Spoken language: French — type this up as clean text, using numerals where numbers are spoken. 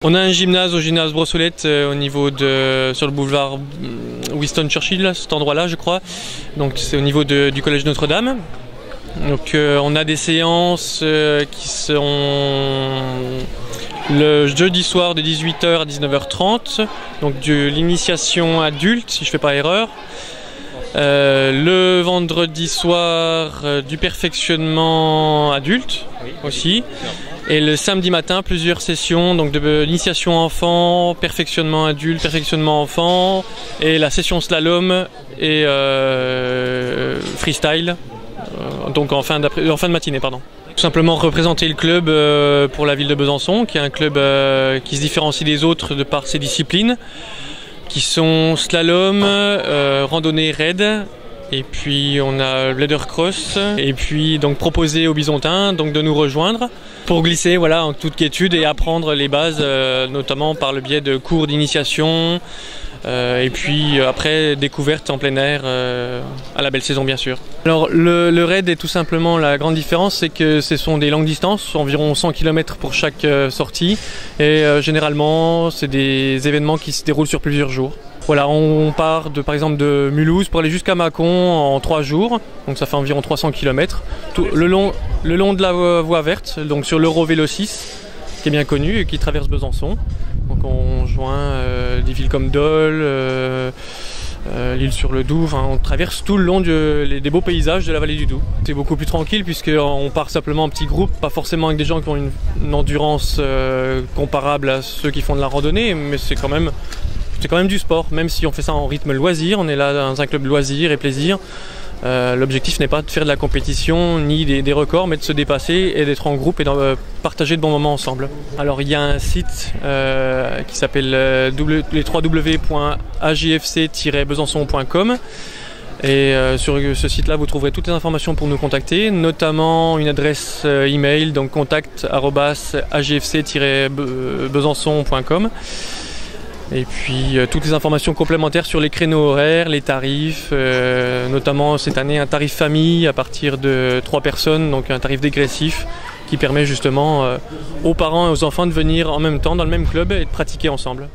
On a un gymnase au gymnase Brossolette sur le boulevard Winston Churchill, cet endroit-là je crois. Donc c'est au niveau du collège Notre-Dame. Donc on a des séances qui sont le jeudi soir de 18h à 19h30, donc de l'initiation adulte si je ne fais pas erreur. Le vendredi soir du perfectionnement adulte aussi. Et le samedi matin, plusieurs sessions, donc de l'initiation enfant, perfectionnement adulte, perfectionnement enfant, et la session slalom et freestyle, donc en fin de matinée, pardon. Tout simplement représenter le club pour la ville de Besançon, qui est un club qui se différencie des autres de par ses disciplines, qui sont slalom, randonnée raid, et puis on a leader cross, et puis donc proposer aux Bisontins donc de nous rejoindre pour glisser voilà en toute quiétude et apprendre les bases, notamment par le biais de cours d'initiation, et puis après découverte en plein air à la belle saison bien sûr. Alors le raid est tout simplement la grande différence, c'est que ce sont des longues distances, environ 100 km pour chaque sortie, et généralement c'est des événements qui se déroulent sur plusieurs jours. Voilà, on part par exemple de Mulhouse pour aller jusqu'à Mâcon en 3 jours, donc ça fait environ 300 km, le long de la voie verte, donc sur l'Eurovélo 6, qui est bien connu et qui traverse Besançon. Donc on joint des villes comme Dole, l'Île-sur-le-Doubs, enfin, on traverse tout le long des beaux paysages de la vallée du Doubs. C'est beaucoup plus tranquille puisqu'on part simplement en petits groupes, pas forcément avec des gens qui ont une endurance comparable à ceux qui font de la randonnée, mais c'est quand même du sport, même si on fait ça en rythme loisir, on est là dans un club loisir et plaisir. L'objectif n'est pas de faire de la compétition ni des records, mais de se dépasser et d'être en groupe et de partager de bons moments ensemble. Alors il y a un site qui s'appelle les www.ajfc-besançon.com et sur ce site-là vous trouverez toutes les informations pour nous contacter, notamment une adresse email, donc contact@ajfc-besançon.com. Et puis toutes les informations complémentaires sur les créneaux horaires, les tarifs, notamment cette année un tarif famille à partir de 3 personnes, donc un tarif dégressif qui permet justement aux parents et aux enfants de venir en même temps dans le même club et de pratiquer ensemble.